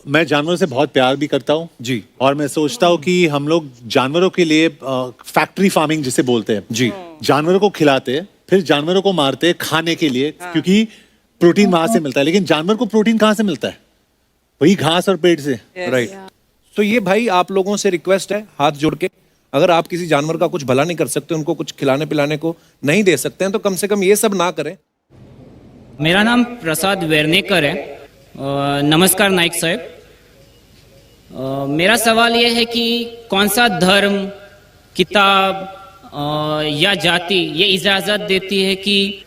मैं जानवरों से बहुत प्यार भी करता हूँ जी। और मैं सोचता हूँ कि हम लोग जानवरों के लिए फैक्ट्री फार्मिंग जिसे बोलते हैं जी। जानवरों को खिलाते फिर जानवरों को मारते खाने के लिए क्योंकि प्रोटीन वहां से मिलता है। लेकिन जानवर को प्रोटीन कहाँ से मिलता है? वही घास और पेड़ से। राइट। तो ये भाई आप लोगों से रिक्वेस्ट है हाथ जोड़ के, अगर आप किसी जानवर का कुछ भला नहीं कर सकते, उनको कुछ खिलाने पिलाने को नहीं दे सकते हैं, तो कम से कम ये सब ना करें। मेरा नाम प्रसाद वेर्नेकर है। नमस्कार नाइक साहब। मेरा सवाल ये है कि कौन सा धर्म, किताब या जाति ये इजाज़त देती है कि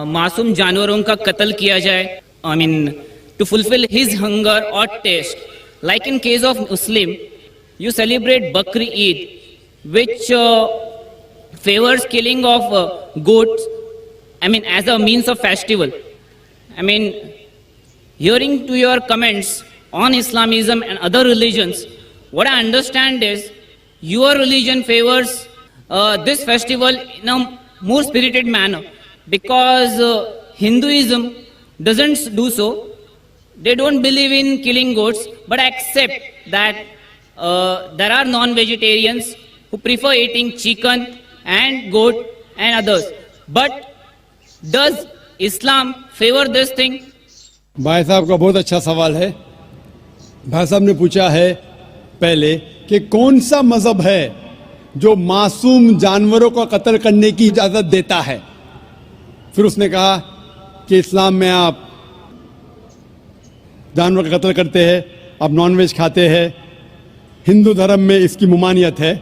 मासूम जानवरों का कत्ल किया जाए, I mean to fulfil his hunger और taste, like in case of Muslim you celebrate Bakri Eid which favors killing of goats, I mean as a means of festival. I mean, hearing to your comments on Islamism and other religions, what I understand is your religion favors this festival in a more spirited manner, because Hinduism doesn't do so. They don't believe in killing goats, but accept that there are non-vegetarians who prefer eating chicken and goat and others. But does Islam favor this thing? भाई साहब का बहुत अच्छा सवाल है। भाई साहब ने पूछा है पहले कि कौन सा मजहब है जो मासूम जानवरों को कत्ल करने की इजाजत देता है। फिर उसने कहा कि इस्लाम में आप जानवर का कत्ल करते हैं, आप नॉनवेज खाते हैं, हिंदू धर्म में इसकी मुमानियत है।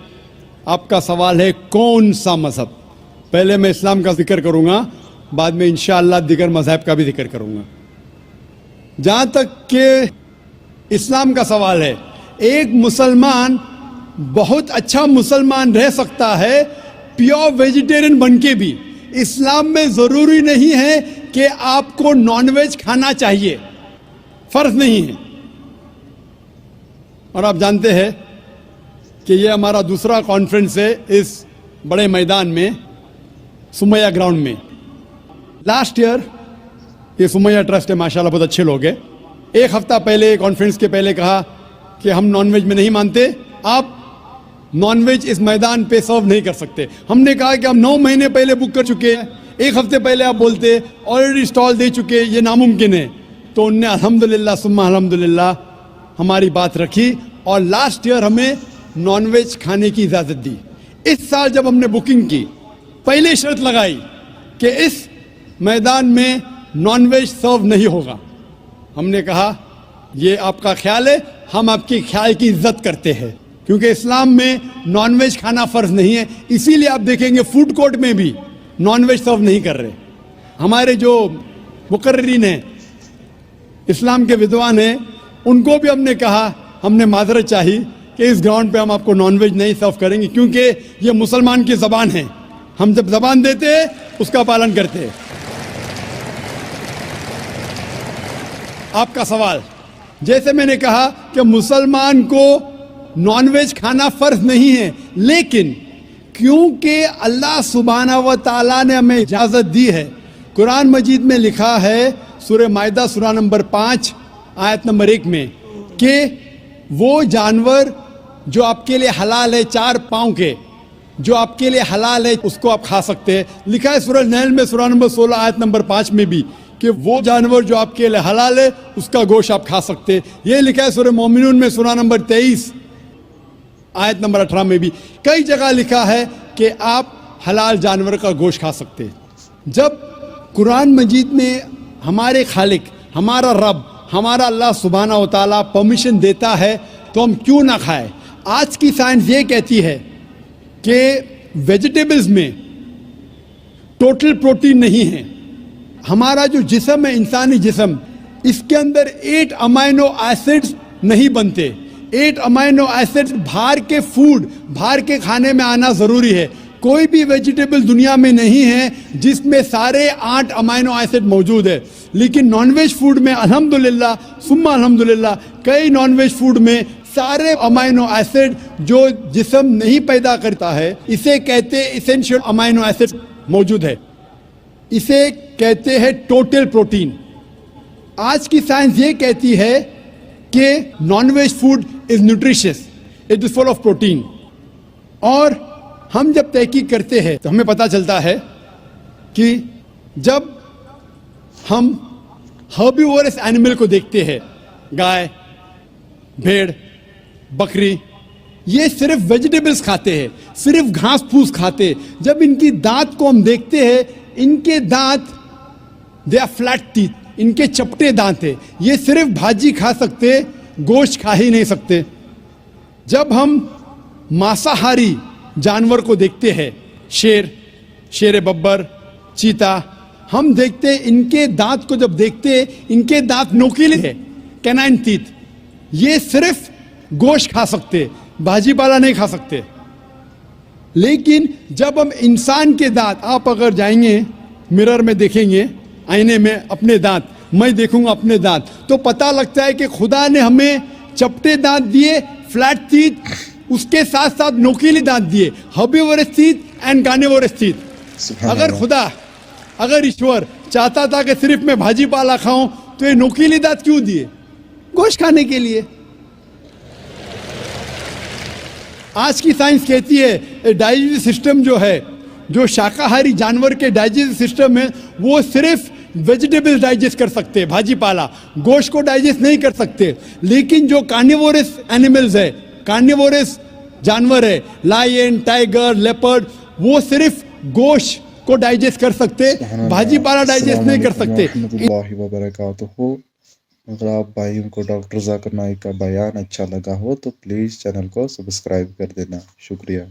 आपका सवाल है कौन सा मजहब। पहले मैं इस्लाम का जिक्र करूंगा, बाद में इंशाअल्लाह दिगर मजहब का भी जिक्र करूंगा। जहां तक कि इस्लाम का सवाल है, एक मुसलमान बहुत अच्छा मुसलमान रह सकता है प्योर वेजिटेरियन बन के भी। इस्लाम में जरूरी नहीं है कि आपको नॉनवेज खाना चाहिए, फर्ज नहीं है। और आप जानते हैं कि ये हमारा दूसरा कॉन्फ्रेंस है इस बड़े मैदान में, सुमैया ग्राउंड में। लास्ट ईयर ये सुमैया ट्रस्ट है, माशाल्लाह बहुत अच्छे लोग हैं। एक हफ्ता पहले कॉन्फ्रेंस के पहले कहा कि हम नॉनवेज में नहीं मानते, आप नॉनवेज इस मैदान पे सर्व नहीं कर सकते। हमने कहा कि हम 9 महीने पहले बुक कर चुके हैं, एक हफ्ते पहले आप बोलते ऑलरेडी स्टॉल दे चुके, ये नामुमकिन है। तो उनने अल्हम्दुलिल्लाह सुम्मा अल्हम्दुलिल्लाह हमारी बात रखी और लास्ट ईयर हमें नॉनवेज खाने की इजाज़त दी। इस साल जब हमने बुकिंग की, पहले शर्त लगाई कि इस मैदान में नॉनवेज सर्व नहीं होगा। हमने कहा ये आपका ख्याल है, हम आपके ख्याल की इज्जत करते हैं, क्योंकि इस्लाम में नॉनवेज खाना फ़र्ज नहीं है। इसीलिए आप देखेंगे फूड कोर्ट में भी नॉनवेज सर्व नहीं कर रहे। हमारे जो मुकर्रिरीन हैं, इस्लाम के विद्वान हैं, उनको भी हमने कहा, हमने माजरत चाहिए कि इस ग्राउंड पे हम आपको नॉनवेज नहीं सर्व करेंगे, क्योंकि ये मुसलमान की ज़बान है। हम जब ज़बान देते हैं उसका पालन करते हैं। आपका सवाल, जैसे मैंने कहा कि मुसलमान को नॉनवेज खाना फ़र्ज नहीं है, लेकिन क्योंकि अल्लाह सुब्हानहू व तआला ने हमें इजाज़त दी है। कुरान मजीद में लिखा है सूरह माइदा सूरा नंबर 5 आयत नंबर 1 में कि वो जानवर जो आपके लिए हलाल है, 4 पाँव के जो आपके लिए हलाल है, उसको आप खा सकते हैं। लिखा है सूरह नहल में सूरा नंबर 16 आयत नंबर 5 में भी कि वो जानवर जो आपके लिए हलाल है उसका गोश्त आप खा सकते हैं। ये लिखा है सूरह मोमिनून में सूरा नंबर 23 आयत नंबर 18 में भी। कई जगह लिखा है कि आप हलाल जानवर का गोश्त खा सकते हैं। जब कुरान मजीद में हमारे खालिक, हमारा रब, हमारा अल्लाह सुब्हानहू व तआला परमिशन देता है तो हम क्यों ना खाएं। आज की साइंस ये कहती है कि वेजिटेबल्स में टोटल प्रोटीन नहीं है। हमारा जो जिस्म है, इंसानी जिस्म, इसके अंदर 8 अमाइनो एसिड्स नहीं बनते। 8 अमाइनो एसिड्स बाहर के फूड, बाहर के खाने में आना ज़रूरी है। कोई भी वेजिटेबल दुनिया में नहीं है जिसमें सारे 8 अमाइनो एसिड मौजूद है। लेकिन नॉनवेज फूड में अल्हम्दुलिल्लाह सुम्मा अल्हम्दुलिल्लाह कई नॉनवेज फूड में सारे अमाइनो एसिड जो जिस्म नहीं पैदा करता है, इसे कहते इसेंशियल अमाइनो एसिड मौजूद है। इसे कहते हैं टोटल प्रोटीन। आज की साइंस ये कहती है कि non veg food is nutritious, it is full of protein. और हम जब तहकीक करते हैं तो हमें पता चलता है कि जब हम हर्बीवोरस एनिमल को देखते हैं, गाय, भेड़, बकरी, ये सिर्फ वेजिटेबल्स खाते हैं, सिर्फ घास फूस खाते हैं। जब इनकी दांत को हम देखते हैं, इनके दांत दे आर फ्लैट टीथ, इनके चपटे दांत है। ये सिर्फ भाजी खा सकते, गोश्त खा ही नहीं सकते। जब हम मांसाहारी जानवर को देखते हैं, शेर बब्बर, चीता, हम देखते हैं इनके दांत को जब देखते हैं, इनके दांत नोकीले हैं, कैनाइन टीथ। ये सिर्फ गोश्त खा सकते, भाजी पाला नहीं खा सकते। लेकिन जब हम इंसान के दांत, आप अगर जाएंगे मिरर में देखेंगे, आईने में अपने दांत, मैं देखूंगा अपने दांत, तो पता लगता है कि खुदा ने हमें चपटे दांत दिए, फ्लैट टीथ, उसके साथ साथ नोकीली दांत दिए, herbivorous teeth and carnivorous teeth. अगर ईश्वर चाहता था कि सिर्फ मैं भाजी पाला खाऊं, तो ये नोकीली दांत क्यों दिए? गोश्त खाने के लिए। आज की साइंस कहती है डाइजेस्टिव सिस्टम जो है, जो शाकाहारी जानवर के डाइजेस्टिव सिस्टम है, वो सिर्फ वेजिटेबल्स डाइजेस्ट कर सकते हैं, भाजी पाला, गोश्त को डाइजेस्ट नहीं कर सकते। लेकिन जो कार्निवोरस एनिमल्स है, कार्निवोरस जानवर है, लायन, टाइगर, लेपर्ड, वो सिर्फ गोश्त को डाइजेस्ट कर सकते, भाजी पाला डाइजेस्ट नहीं कर सकते। वबरकातुहू। अगर आप भाइयों को डॉक्टर जाकिर नाइक का बयान अच्छा लगा हो तो प्लीज़ चैनल को सब्सक्राइब कर देना। शुक्रिया।